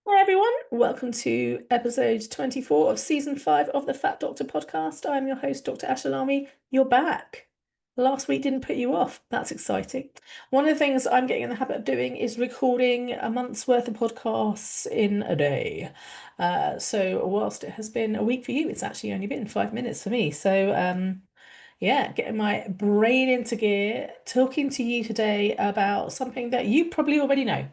Hi everyone, welcome to episode 24 of season 5 of the Fat Doctor podcast. I'm your host, Dr. Ashalami. You're back. Last week didn't put you off. That's exciting. One of the things I'm getting in the habit of doing is recording a month's worth of podcasts in a day. So whilst it has been a week for you, it's actually only been 5 minutes for me. Yeah, getting my brain into gear, talking to you today about something that you probably already know.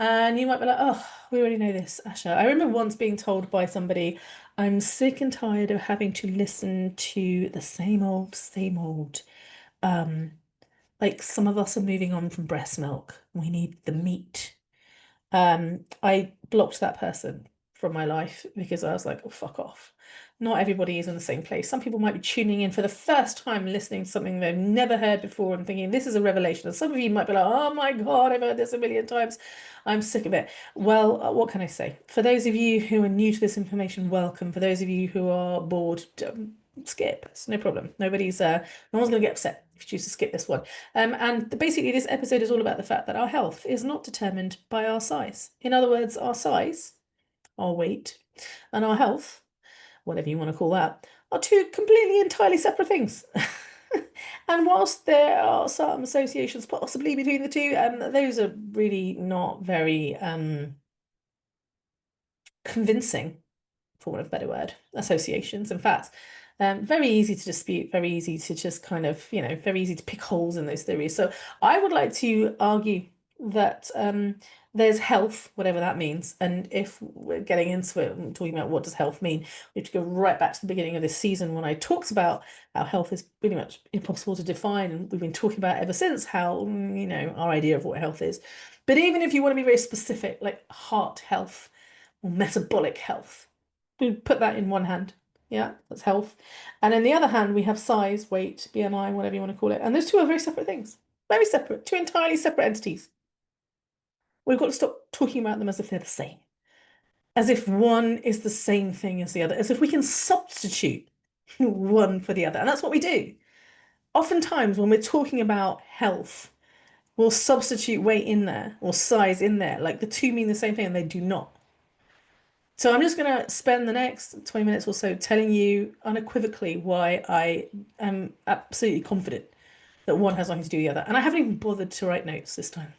And you might be like, oh, we already know this, Asha. I remember once being told by somebody, I'm sick and tired of having to listen to the same old, same old. Um, like some of us are moving on from breast milk. We need the meat. I blocked that person from my life because I was like, oh, fuck off. Not everybody is in the same place. Some people might be tuning in for the first time, listening to something they've never heard before and thinking this is a revelation. And some of you might be like, oh my God, I've heard this a million times. I'm sick of it. Well, what can I say? For those of you who are new to this information, welcome. For those of you who are bored, skip. It's no problem. No one's going to get upset if you choose to skip this one. And basically, this episode is all about the fact that our health is not determined by our size. In other words, our size, our weight, and our health, whatever you want to call that, are two completely entirely separate things. And whilst there are some associations possibly between the two, those are really not very convincing, for want of a better word, associations. In fact, very easy to dispute, very easy to just kind of, very easy to pick holes in those theories. So I would like to argue that there's health, whatever that means. And if we're getting into it and talking about what does health mean, we have to go right back to the beginning of this season when I talked about how health is pretty much impossible to define. And we've been talking about ever since how, our idea of what health is. But even if you want to be very specific, like heart health or metabolic health, we put that in one hand. Yeah, that's health. And in the other hand, we have size, weight, BMI, whatever you want to call it. And those two are very separate things. Very separate, two entirely separate entities. We've got to stop talking about them as if they're the same, as if one is the same thing as the other, as if we can substitute one for the other. And that's what we do. Oftentimes, when we're talking about health, we'll substitute weight in there or size in there. Like the two mean the same thing and they do not. So I'm just going to spend the next 20 minutes or so telling you unequivocally why I am absolutely confident that one has nothing to do with the other. And I haven't even bothered to write notes this time.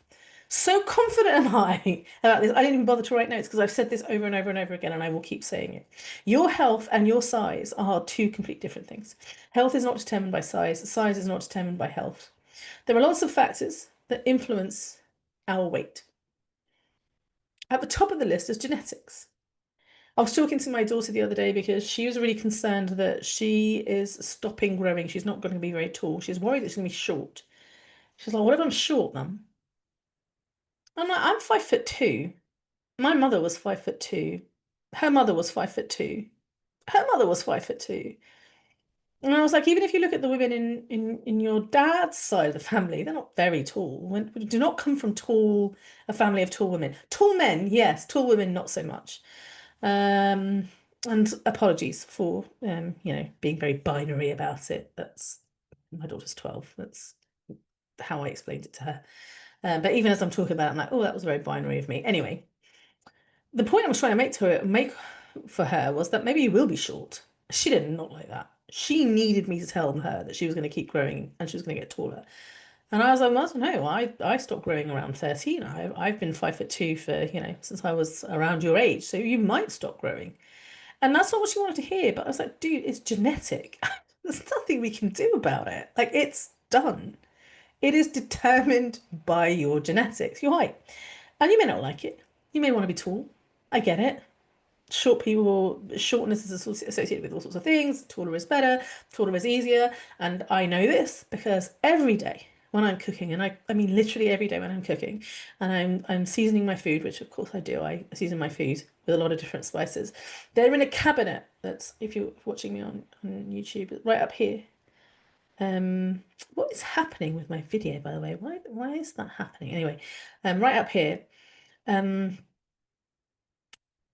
So confident am I about this. I didn't even bother to write notes because I've said this over and over and over again, and I will keep saying it. Your health and your size are two complete different things. Health is not determined by size. Size is not determined by health. There are lots of factors that influence our weight. At the top of the list is genetics. I was talking to my daughter the other day because she was really concerned that she is stopping growing. She's not going to be very tall. She's worried that she's going to be short. She's like, what if I'm short, Mum? I'm like, I'm 5'2". My mother was 5'2". Her mother was 5'2". Her mother was 5'2". And I was like, even if you look at the women in your dad's side of the family, they're not very tall. We do not come from a family of tall women. Tall men, yes. Tall women, not so much. Um, and apologies for being very binary about it. That's my daughter's 12. That's how I explained it to her. But even as I'm talking about it, I'm like, oh, that was very binary of me. Anyway, the point I was trying to make for her was that maybe you will be short. She did not like that. She needed me to tell her that she was going to keep growing and she was going to get taller. And I was like, well, I don't know. I stopped growing around 13. I've been 5'2" for, since I was around your age. So you might stop growing. And that's not what she wanted to hear. But I was like, dude, it's genetic. There's nothing we can do about it. Like, it's done. It is determined by your genetics, your height. And you may not like it. You may want to be tall. I get it. Shortness is associated with all sorts of things. Taller is better, taller is easier. And I know this because every day when I'm cooking, and I mean literally every day when I'm cooking, and I'm seasoning my food, which of course I do. I season my food with a lot of different spices. They're in a cabinet that's, if you're watching me on YouTube, right up here. What is happening with my video, by the way? Why is that happening? Anyway, right up here. Um,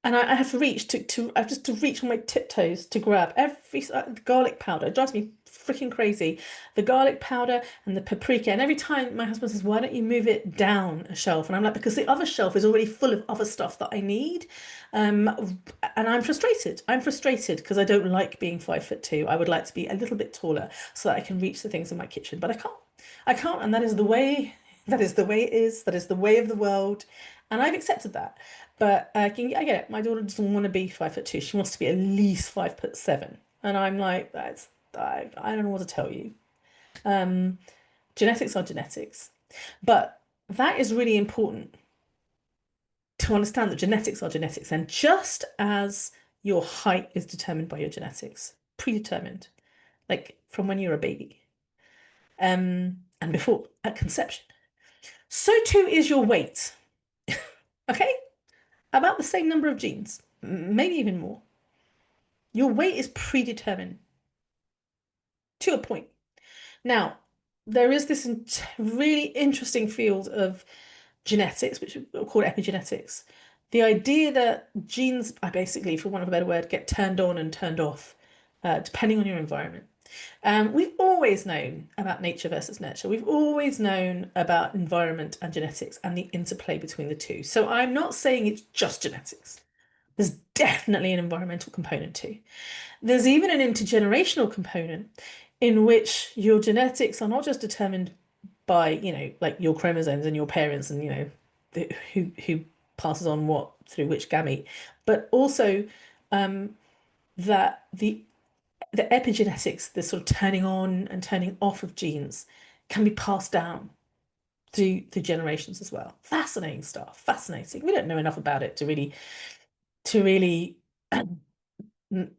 and I have to reach to I have just to reach on my tiptoes to grab the garlic powder. It drives me freaking crazy. The garlic powder and the paprika. And every time my husband says, "Why don't you move it down a shelf?" And I'm like, "Because the other shelf is already full of other stuff that I need." And I'm frustrated. I'm frustrated because I don't like being 5'2". I would like to be a little bit taller so that I can reach the things in my kitchen, but I can't. I can't, and that is the way. That is the way it is. That is the way of the world, and I've accepted that. But I get it. My daughter doesn't want to be 5'2". She wants to be at least 5'7". And I'm like, I don't know what to tell you. Um, Genetics are genetics. But that is really important to understand that genetics are genetics. And just as your height is determined by your genetics, predetermined, like from when you're a baby, and before at conception, so too is your weight. Okay? About the same number of genes, maybe even more. Your weight is predetermined to a point. Now, there is this really interesting field of genetics, which are called epigenetics. The idea that genes are basically, for want of a better word, get turned on and turned off, depending on your environment. We've always known about nature versus nurture. We've always known about environment and genetics and the interplay between the two. So I'm not saying it's just genetics. There's definitely an environmental component too. There's even an intergenerational component in which your genetics are not just determined by, like your chromosomes and your parents and, who passes on what through which gamete, but also um, that the epigenetics, the sort of turning on and turning off of genes, can be passed down through generations as well. Fascinating stuff. Fascinating. We don't know enough about it to really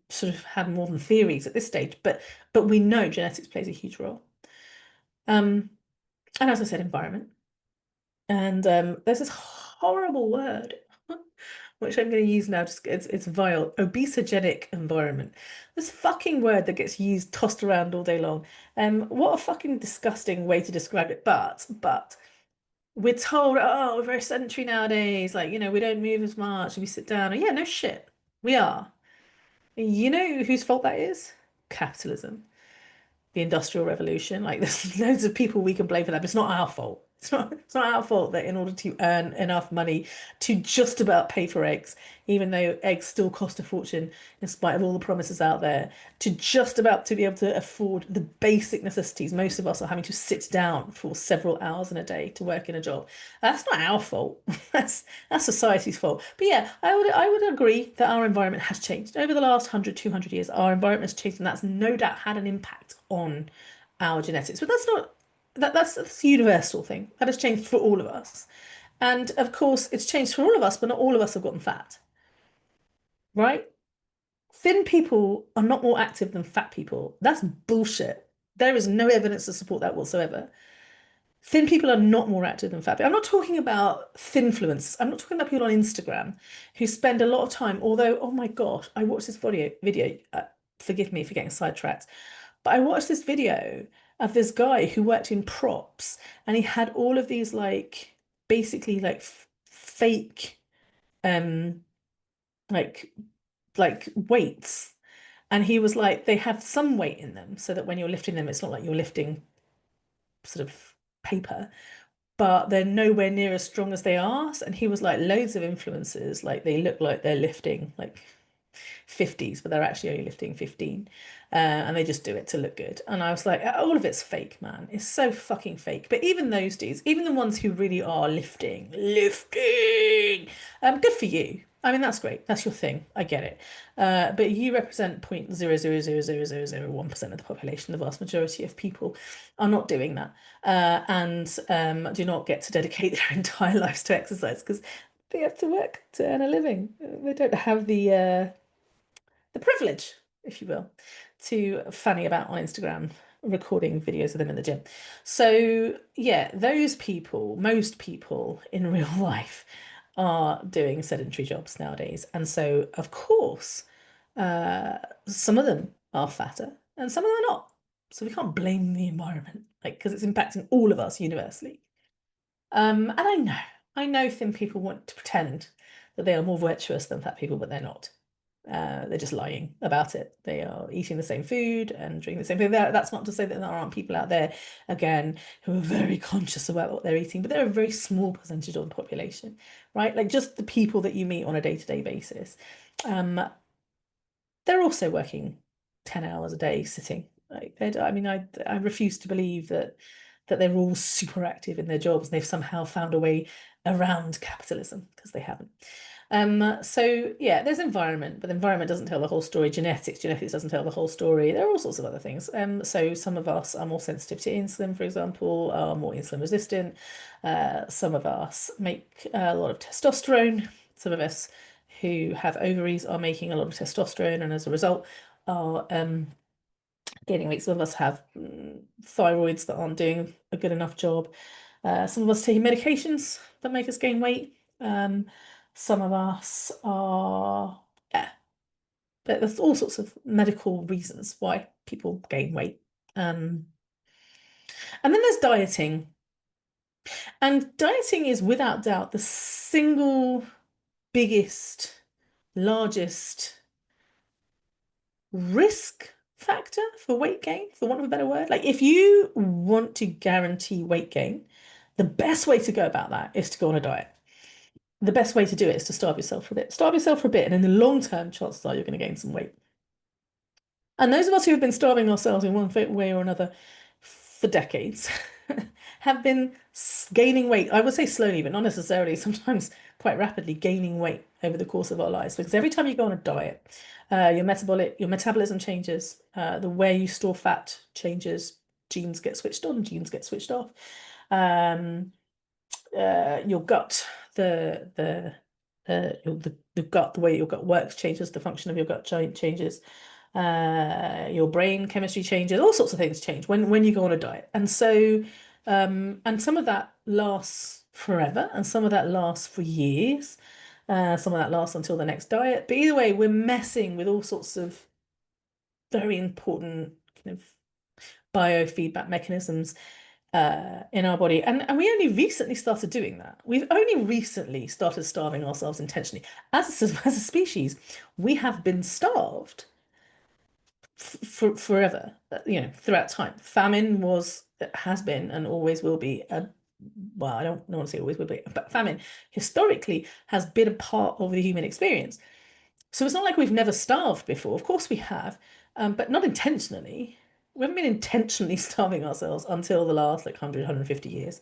sort of have more than theories at this stage, but we know genetics plays a huge role. Um, and as I said, environment. And there's this horrible word, which I'm going to use now. Just it's vile. Obesogenic environment. This fucking word that gets used, tossed around all day long. What a fucking disgusting way to describe it. But we're told, oh, we're very sedentary nowadays. Like, we don't move as much. We sit down. Yeah, no shit. We are. You know whose fault that is? Capitalism, the Industrial Revolution. Like there's loads of people we can blame for that, but it's not our fault. It's not our fault that in order to earn enough money to just about pay for eggs, even though eggs still cost a fortune in spite of all the promises out there, to just about to be able to afford the basic necessities, most of us are having to sit down for several hours in a day to work in a job. That's not our fault. That's society's fault. But yeah, I would agree that our environment has changed. Over the last 100, 200 years, our environment has changed, and that's no doubt had an impact on our genetics. But that's not that's a universal thing. That has changed for all of us. And of course, it's changed for all of us, but not all of us have gotten fat, right? Thin people are not more active than fat people. That's bullshit. There is no evidence to support that whatsoever. Thin people are not more active than fat people. I'm not talking about thinfluence. I'm not talking about people on Instagram who spend a lot of time, although, oh my gosh, I watched this video, forgive me for getting sidetracked, but I watched this video of this guy who worked in props and he had all of these like basically like fake um like weights, and he was like they have some weight in them so that when you're lifting them it's not like you're lifting sort of paper, but they're nowhere near as strong as they are. And he was like loads of influencers like they look like they're lifting like 50s, but they're actually only lifting 15. And they just do it to look good. And I was like, all of it's fake, man. It's so fucking fake. But even those dudes, even the ones who really are lifting, good for you. I mean, that's great. That's your thing. I get it. But you represent 0.0000001% of the population. The vast majority of people are not doing that, and do not get to dedicate their entire lives to exercise because they have to work to earn a living. They don't have the privilege, if you will, to fanny about on Instagram, recording videos of them in the gym. So yeah, those people, most people in real life are doing sedentary jobs nowadays. And so, of course, uh, some of them are fatter and some of them are not. So we can't blame the environment, like, because it's impacting all of us universally. And I know thin people want to pretend that they are more virtuous than fat people, but they're not. They're just lying about it. They are eating the same food and drinking the same thing. That's not to say that there aren't people out there, again, who are very conscious about what they're eating, but they're a very small percentage of the population, right? Like just the people that you meet on a day-to-day basis. They're also working 10 hours a day sitting. Like, I mean, I refuse to believe that they're all super active in their jobs and they've somehow found a way around capitalism, because they haven't. So yeah, there's environment, but the environment doesn't tell the whole story. Genetics doesn't tell the whole story. There are all sorts of other things. So some of us are more sensitive to insulin, for example, are more insulin resistant. Some of us make a lot of testosterone. Some of us who have ovaries are making a lot of testosterone, and as a result are gaining weight. Some of us have thyroids that aren't doing a good enough job. Some of us taking medications that make us gain weight. Some of us are, yeah, there's all sorts of medical reasons why people gain weight. And then there's dieting. And dieting is without doubt the single biggest, largest risk factor for weight gain, for want of a better word. Like if you want to guarantee weight gain, the best way to go about that is to go on a diet. The best way to do it is to starve yourself for a bit. Starve yourself for a bit, and in the long term, chances are you're going to gain some weight. And those of us who have been starving ourselves in one way or another for decades have been gaining weight. I would say slowly, but not necessarily, sometimes quite rapidly gaining weight over the course of our lives. Because every time you go on a diet, your metabolism changes, the way you store fat changes, genes get switched on, genes get switched off. Your gut, the gut, the way your gut works changes, the function of your gut changes, your brain chemistry changes, all sorts of things change when you go on a diet. And so, and some of that lasts forever, and some of that lasts for years. Some of that lasts until the next diet. But either way, we're messing with all sorts of very important kind of biofeedback mechanisms in our body. And we only recently started doing that. We've only recently started starving ourselves intentionally. As a species, we have been starved for forever, throughout time. Famine has been and always will be well, I don't want to say always will be, but famine historically has been a part of the human experience. So it's not like we've never starved before. Of course we have, but not intentionally. We haven't been intentionally starving ourselves until the last 150 years.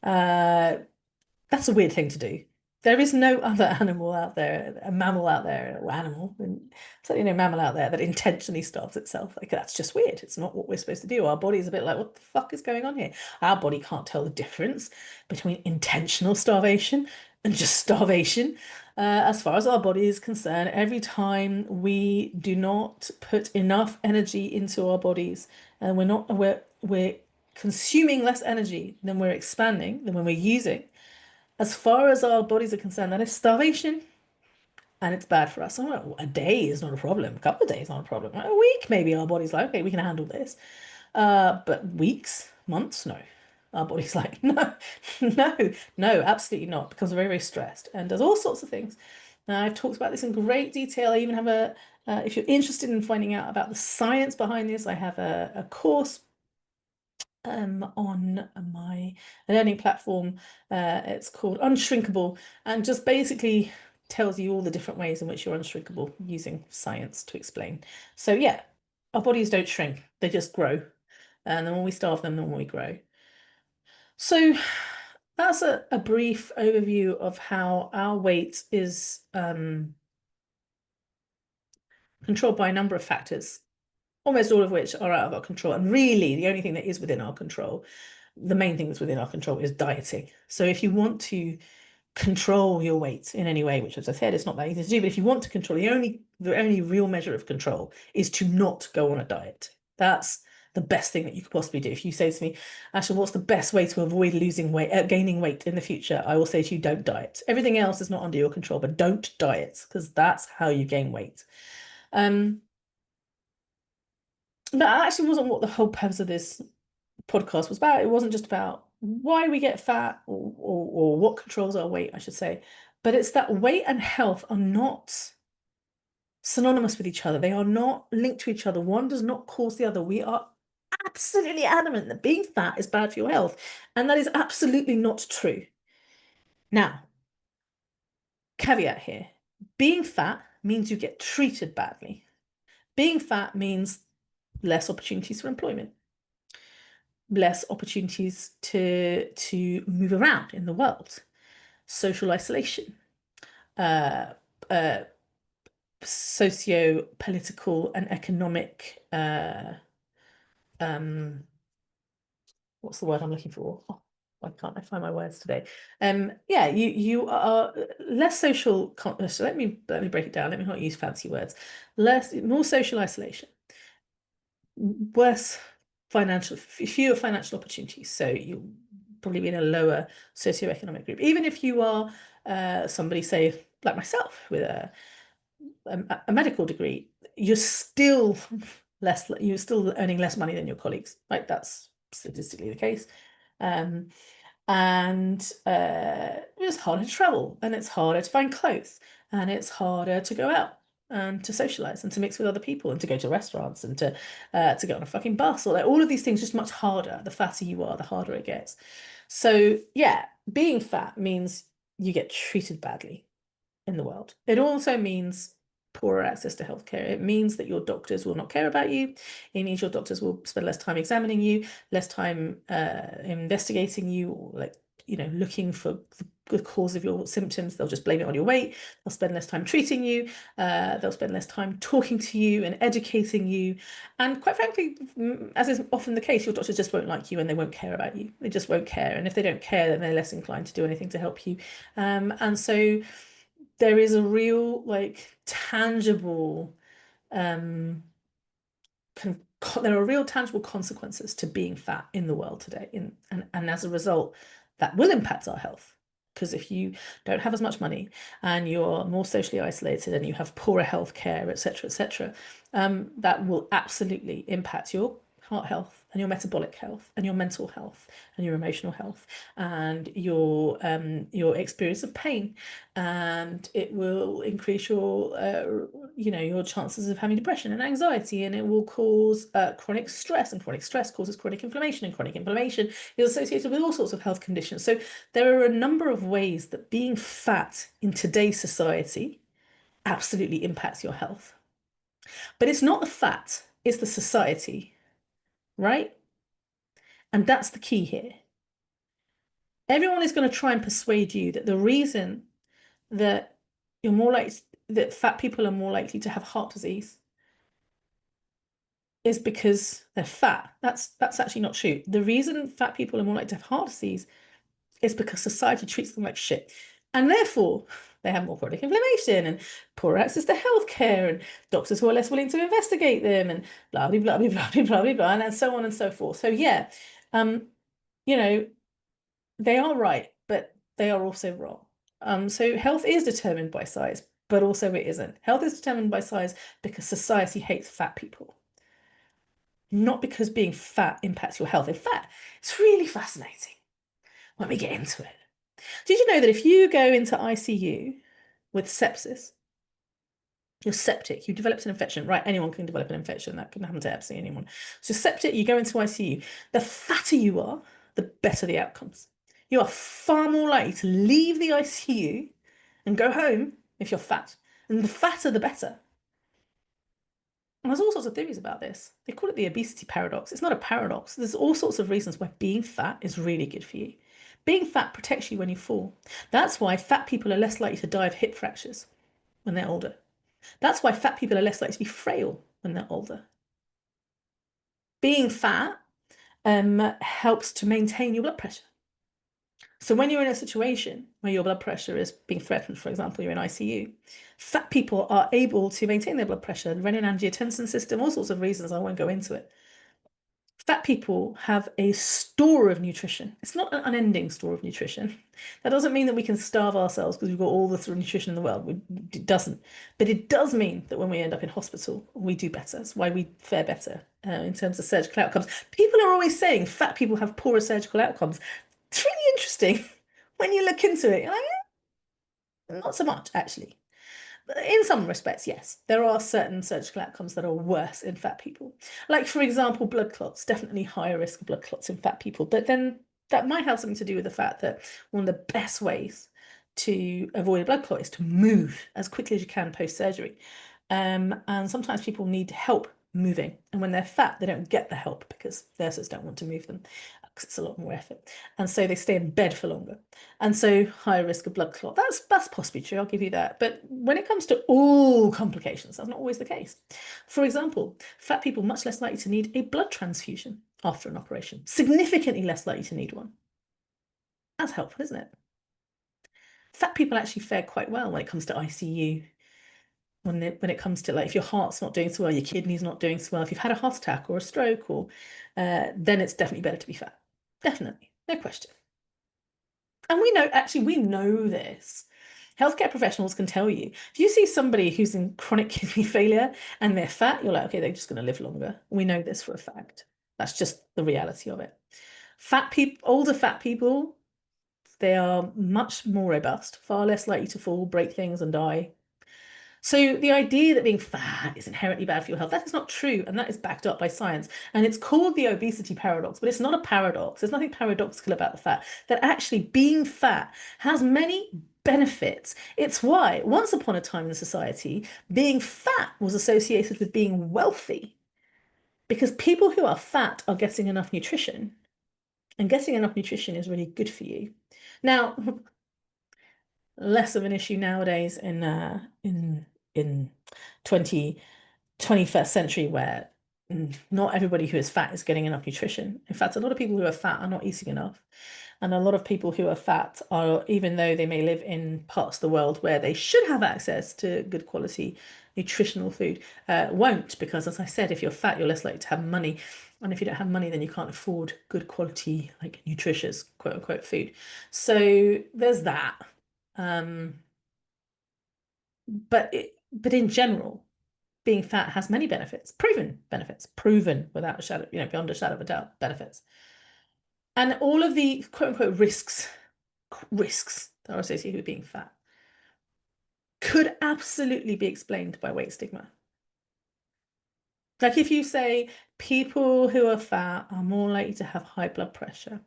That's a weird thing to do. There is no other animal out there, a mammal out there, or animal, and certainly no mammal out there that intentionally starves itself. Like that's just weird. It's not what we're supposed to do. Our body's a bit like, what the fuck is going on here? Our body can't tell the difference between intentional starvation and just starvation. As far as our body is concerned, every time we do not put enough energy into our bodies, and we're consuming less energy than we're expanding, than when we're using, as far as our bodies are concerned, that is starvation, and it's bad for us. So a day is not a problem. A couple of days not a problem. A week, maybe our body's like, okay, we can handle this. But weeks, months, no. Our body's like, no, no, absolutely not. Becomes very, very stressed and does all sorts of things. Now, I've talked about this in great detail. I even have if you're interested in finding out about the science behind this, I have a course on my learning platform. It's called Unshrinkable, and just basically tells you all the different ways in which you're unshrinkable using science to explain. So yeah, our bodies don't shrink, they just grow. And the more we starve them, the more we grow. So that's a brief overview of how our weight is controlled by a number of factors, almost all of which are out of our control. And really, the only thing that is within our control, the main thing that's within our control, is dieting. So if you want to control your weight in any way, which, as I said, is not that easy to do, but if you want to control, the only real measure of control is to not go on a diet. That's the best thing that you could possibly do. If you say to me, Asha, what's the best way to avoid losing weight, gaining weight in the future? I will say to you, don't diet. Everything else is not under your control, but don't diet, because that's how you gain weight. But that actually wasn't what the whole purpose of this podcast was about. It wasn't just about why we get fat or what controls our weight, I should say. But it's that weight and health are not synonymous with each other. They are not linked to each other. One does not cause the other. We are absolutely adamant that being fat is bad for your health. And that is absolutely not true. Now, caveat here, being fat means you get treated badly. Being fat means less opportunities for employment, less opportunities to move around in the world, social isolation, uh, uh, socio-political and economic um, what's the word I'm looking for? Oh, why can't I find my words today? Yeah, you are less social. So let me break it down. Let me not use fancy words. More social isolation, worse fewer financial opportunities. So you probably be in a lower socioeconomic group. Even if you are somebody, say, like myself, with a medical degree, you're still earning less money than your colleagues. Like that's statistically the case. Um, and it's harder to travel, and it's harder to find clothes, and it's harder to go out and to socialize and to mix with other people and to go to restaurants and to get on a fucking bus, or like all of these things just much harder. The fatter you are, the harder it gets. So yeah, being fat means you get treated badly in the world. It also means poorer access to healthcare. It means that your doctors will not care about you. It means your doctors will spend less time examining you, less time investigating you, or like, looking for the cause of your symptoms. They'll just blame it on your weight. They'll spend less time treating you. They'll spend less time talking to you and educating you. And quite frankly, as is often the case, your doctors just won't like you and they won't care about you. They just won't care. And if they don't care, then they're less inclined to do anything to help you. And so there is a real, like, tangible um there are real tangible consequences to being fat in the world today, and as a result that will impact our health, because if you don't have as much money and you're more socially isolated and you have poorer health care, etc., etc., that will absolutely impact your heart health and your metabolic health and your mental health and your emotional health and your experience of pain, and it will increase your chances of having depression and anxiety, and it will cause chronic stress, and chronic stress causes chronic inflammation, and chronic inflammation is associated with all sorts of health conditions. So there are a number of ways that being fat in today's society absolutely impacts your health. But it's not the fat, it's the society, right? And that's the key here. Everyone is going to try and persuade you that the reason that you're more like that fat people are more likely to have heart disease is because they're fat. That's actually not true. The reason fat people are more likely to have heart disease is because society treats them like shit. And therefore, they have more chronic inflammation and poor access to healthcare and doctors who are less willing to investigate them and blah blah blah blah blah blah blah blah, and so on and so forth. So yeah, um, you know, they are right, but they are also wrong. So health is determined by size, but also it isn't. Health is determined by size because society hates fat people, not because being fat impacts your health. In fact, it's really fascinating when we get into it. Did you know that if you go into ICU with sepsis, you're septic, you developed an infection, right? Anyone can develop an infection. That can happen to absolutely anyone. So septic, you go into ICU. The fatter you are, the better the outcomes. You are far more likely to leave the ICU and go home if you're fat. And the fatter, the better. And there's all sorts of theories about this. They call it the obesity paradox. It's not a paradox. There's all sorts of reasons why being fat is really good for you. Being fat protects you when you fall. That's why fat people are less likely to die of hip fractures when they're older. That's why fat people are less likely to be frail when they're older. Being fat helps to maintain your blood pressure. So when you're in a situation where your blood pressure is being threatened, for example, you're in ICU, fat people are able to maintain their blood pressure, renin-angiotensin system, all sorts of reasons. I won't go into it. Fat people have a store of nutrition. It's not an unending store of nutrition. That doesn't mean that we can starve ourselves because we've got all the sort of nutrition in the world. It doesn't. But it does mean that when we end up in hospital, we do better. That's why we fare better in terms of surgical outcomes. People are always saying fat people have poorer surgical outcomes. It's really interesting when you look into it. You're like, not so much, actually. In some respects, yes, there are certain surgical outcomes that are worse in fat people. Like, for example, blood clots, definitely higher risk of blood clots in fat people. But then that might have something to do with the fact that one of the best ways to avoid a blood clot is to move as quickly as you can post-surgery. And sometimes people need help moving. And when they're fat, they don't get the help because nurses don't want to move them because it's a lot more effort. And so they stay in bed for longer. And so higher risk of blood clot. That's possibly true, I'll give you that. But when it comes to all complications, that's not always the case. For example, fat people much less likely to need a blood transfusion after an operation, significantly less likely to need one. That's helpful, isn't it? Fat people actually fare quite well when it comes to ICU. When it comes to like if your heart's not doing so well, your kidney's not doing so well, if you've had a heart attack or a stroke, or then it's definitely better to be fat. Definitely, no question. And we know, actually, we know this. Healthcare professionals can tell you. If you see somebody who's in chronic kidney failure and they're fat, you're like, okay, they're just going to live longer. We know this for a fact. That's just the reality of it. Fat people, older fat people, they are much more robust, far less likely to fall, break things, and die. So the idea that being fat is inherently bad for your health, that is not true, and that is backed up by science. And it's called the obesity paradox, but it's not a paradox. There's nothing paradoxical about the fact that actually being fat has many benefits. It's why, once upon a time in society, being fat was associated with being wealthy, because people who are fat are getting enough nutrition, and getting enough nutrition is really good for you. Now, less of an issue nowadays in 20 21st century where not everybody who is fat is getting enough nutrition. In fact, a lot of people who are fat are not eating enough. And a lot of people who are fat are, even though they may live in parts of the world where they should have access to good quality nutritional food, won't, because as I said, if you're fat, you're less likely to have money. And if you don't have money, then you can't afford good quality, like nutritious, quote unquote, food. So there's that. Um, but in general, being fat has many benefits, proven without a shadow, beyond a shadow of a doubt, benefits. And all of the quote unquote risks that are associated with being fat could absolutely be explained by weight stigma. Like if you say people who are fat are more likely to have high blood pressure,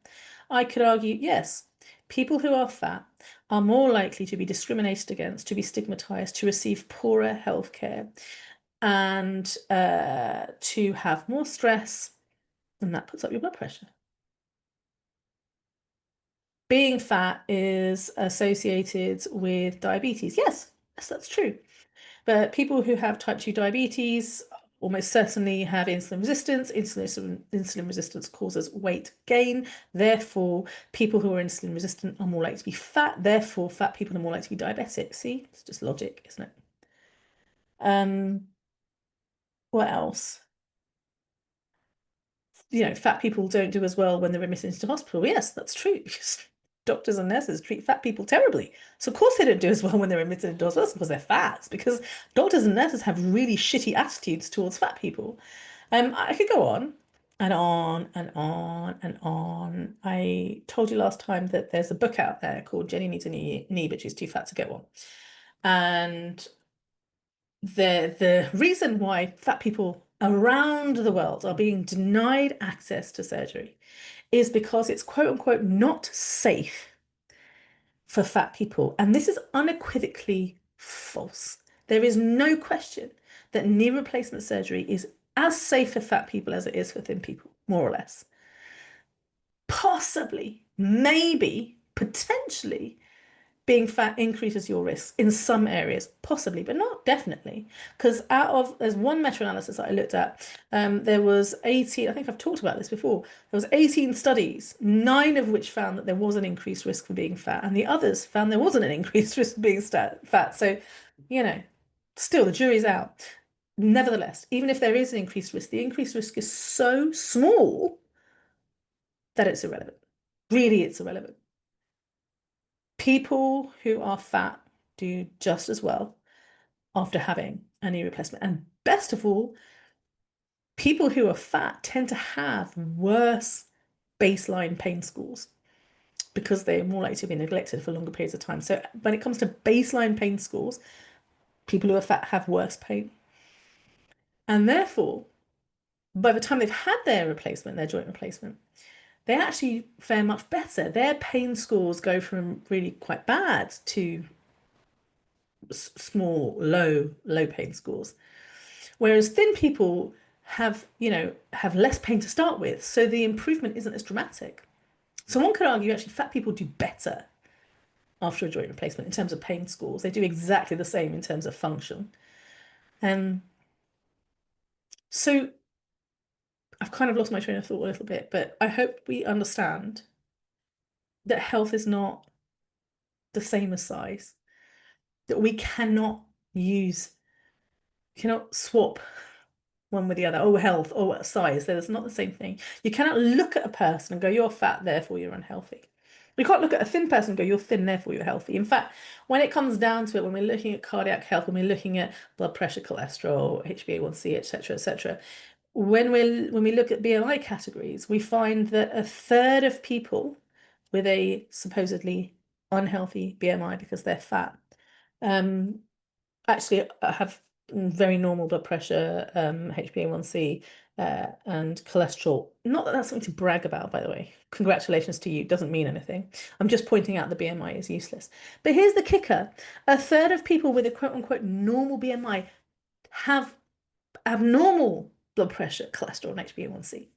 I could argue, yes, people who are fat are more likely to be discriminated against, to be stigmatized, to receive poorer healthcare, and to have more stress, and that puts up your blood pressure. Being fat is associated with diabetes. Yes, that's true. But people who have type 2 diabetes almost certainly have insulin resistance. Insulin resistance causes weight gain. Therefore, people who are insulin resistant are more likely to be fat. Therefore, fat people are more likely to be diabetic. See, it's just logic, isn't it? Um, what else? Fat people don't do as well when they're admitted into hospital. Yes, that's true because doctors and nurses treat fat people terribly. So of course they don't do as well when they're admitted into hospital. That's because they're fat. It's because doctors and nurses have really shitty attitudes towards fat people. I could go on and on and on and on. I told you last time that there's a book out there called Jenny Needs a New Knee, but she's too fat to get one. And the reason why fat people around the world are being denied access to surgery is because it's quote unquote not safe for fat people. And this is unequivocally false. There is no question that knee replacement surgery is as safe for fat people as it is for thin people, more or less. Possibly, maybe, potentially, being fat increases your risk in some areas, possibly, but not definitely. Because there's one meta-analysis that I looked at, there was 18, I think I've talked about this before, there was 18 studies, 9 of which found that there was an increased risk for being fat, and the others found there wasn't an increased risk of being fat. So, you know, still the jury's out. Nevertheless, even if there is an increased risk, the increased risk is so small that it's irrelevant. Really, it's irrelevant. People who are fat do just as well after having a knee replacement. And best of all, people who are fat tend to have worse baseline pain scores. because they're more likely to be neglected for longer periods of time. So when it comes to baseline pain scores, people who are fat have worse pain. And therefore, by the time they've had their replacement, their joint replacement, they actually fare much better. Their pain scores go from really quite bad to small, low pain scores. Whereas thin people have less pain to start with, so the improvement isn't as dramatic. So one could argue actually fat people do better after a joint replacement in terms of pain scores. They do exactly the same in terms of function. Um, so I've kind of lost my train of thought a little bit, but I hope we understand that health is not the same as size, that we use, cannot swap one with the other. Oh, health, oh, size. There's not the same thing. You cannot look at a person and go, you're fat, therefore you're unhealthy. We can't look at a thin person and go, you're thin, therefore you're healthy. In fact, when it comes down to it, when we're looking at cardiac health, when we're looking at blood pressure, cholesterol, HbA1c, etc., etc., when we look at BMI categories, we find that a third of people with a supposedly unhealthy BMI because they're fat um, actually have very normal blood pressure, HbA1c, and cholesterol. Not that that's something to brag about, by the way. Congratulations to you. Doesn't mean anything. I'm just pointing out the BMI is useless. But here's the kicker. A third of people with a quote unquote normal BMI have abnormal blood pressure, cholesterol, and HbA1c.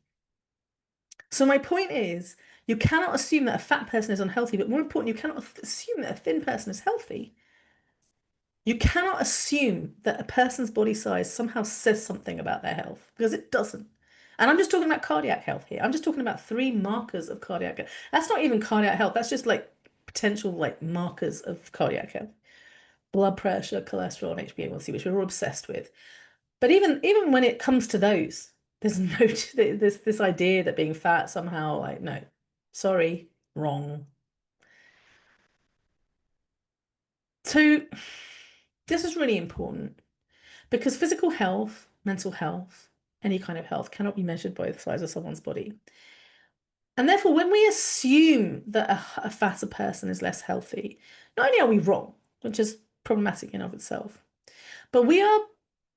So my point is, you cannot assume that a fat person is unhealthy, but more important, you cannot assume that a thin person is healthy. You cannot assume that a person's body size somehow says something about their health because it doesn't. And I'm just talking about cardiac health here. I'm just talking about three markers of cardiac health. That's not even cardiac health. That's just like potential like markers of cardiac health. Blood pressure, cholesterol, and HbA1c, which we're all obsessed with. But even when it comes to those, there's no there's this idea that being fat somehow like no, sorry, wrong. So this is really important because physical health, mental health, any kind of health cannot be measured by the size of someone's body. And therefore, when we assume that a fatter person is less healthy, not only are we wrong, which is problematic in of itself, but we are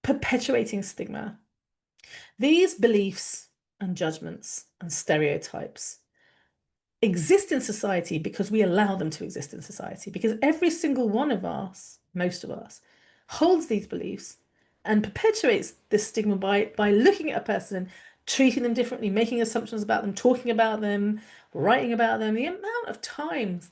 perpetuating stigma. These beliefs and judgments and stereotypes exist in society because we allow them to exist in society, because every single one of us, most of us, holds these beliefs and perpetuates this stigma by looking at a person, treating them differently, making assumptions about them, talking about them, writing about them. The amount of times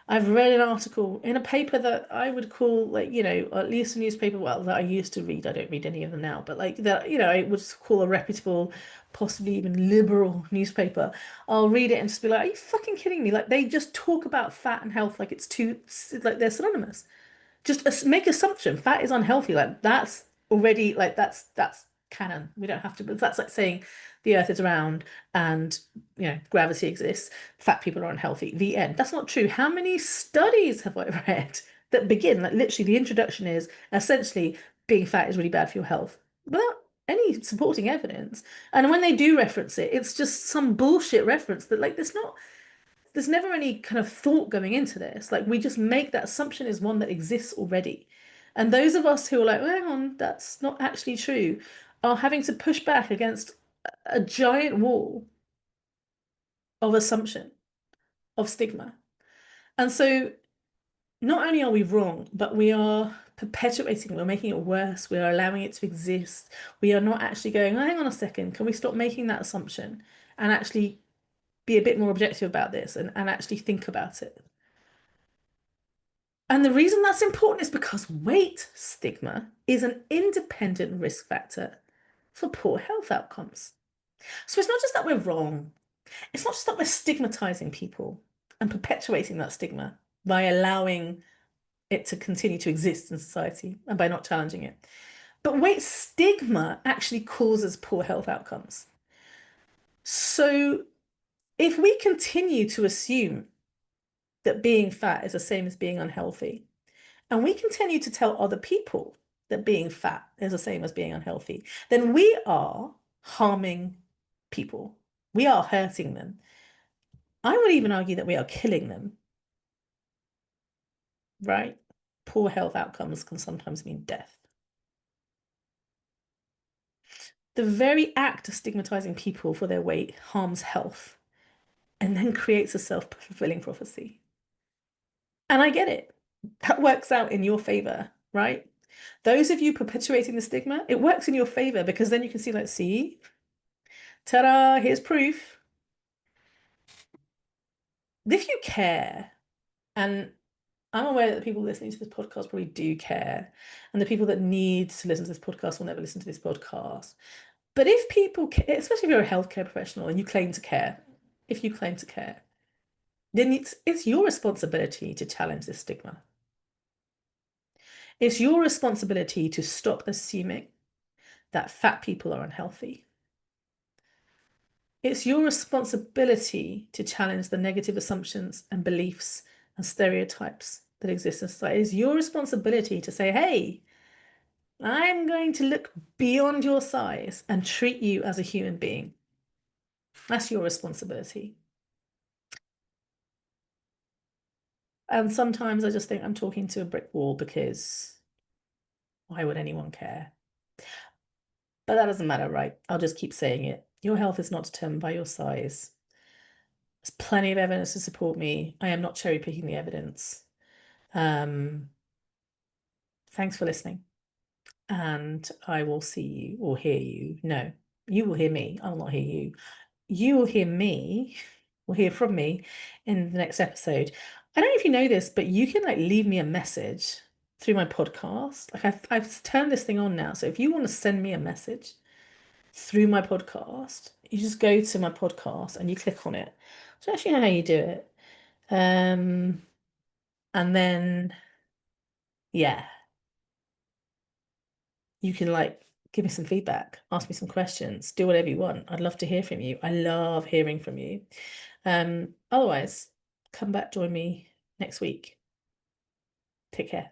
I've read an article in a paper that I would call like, at least a newspaper, well, that I used to read. I don't read any of them now, but like that, I would call a reputable, possibly even liberal newspaper. I'll read it and just be like, are you fucking kidding me? Like they just talk about fat and health like it's like they're synonymous. Just make assumption. Fat is unhealthy. Like that's already like that's canon. We don't have to, but that's like saying the earth is round and gravity exists. Fat people are unhealthy. The end. That's not true. How many studies have I read that begin like literally the introduction is essentially being fat is really bad for your health without any supporting evidence. And when they do reference it, it's just some bullshit reference that like there's never any kind of thought going into this. Like we just make that assumption is one that exists already. And those of us who are like, well, hang on, that's not actually true, are having to push back against a giant wall of assumption, of stigma. And so not only are we wrong, but we are perpetuating, we're making it worse, we are allowing it to exist. We are not actually going, oh, hang on a second, can we stop making that assumption and actually be a bit more objective about this and actually think about it? And the reason that's important is because weight stigma is an independent risk factor for poor health outcomes. So it's not just that we're wrong, it's not just that we're stigmatizing people and perpetuating that stigma by allowing it to continue to exist in society and by not challenging it. But weight stigma actually causes poor health outcomes. So if we continue to assume that being fat is the same as being unhealthy, and we continue to tell other people that being fat is the same as being unhealthy, then we are harming people. We are hurting them. I would even argue that we are killing them, right? Poor health outcomes can sometimes mean death. The very act of stigmatizing people for their weight harms health and then creates a self-fulfilling prophecy. And I get it. That works out in your favor, right? Those of you perpetuating the stigma, it works in your favor because then you can see, like, see, ta-da, here's proof. If you care, and I'm aware that the people listening to this podcast probably do care, and the people that need to listen to this podcast will never listen to this podcast. But if people care, especially if you're a healthcare professional and you claim to care, if you claim to care, then it's your responsibility to challenge this stigma. It's your responsibility to stop assuming that fat people are unhealthy. It's your responsibility to challenge the negative assumptions and beliefs and stereotypes that exist in society. It's your responsibility to say, hey, I'm going to look beyond your size and treat you as a human being. That's your responsibility. And sometimes I just think I'm talking to a brick wall because why would anyone care? But that doesn't matter, right? I'll just keep saying it. Your health is not determined by your size. There's plenty of evidence to support me. I am not cherry picking the evidence. Um, thanks for listening. And I will see you or hear you. No, you will hear me. I will not hear you. You will hear me, will hear from me in the next episode. I don't know if you know this, but you can like leave me a message through my podcast. Like I've turned this thing on now. So if you want to send me a message through my podcast, you just go to my podcast and you click on it. So actually know how you do it. Um, and then yeah, you can like give me some feedback, ask me some questions, do whatever you want. I'd love to hear from you. I love hearing from you. Otherwise, come back, join me next week. Take care.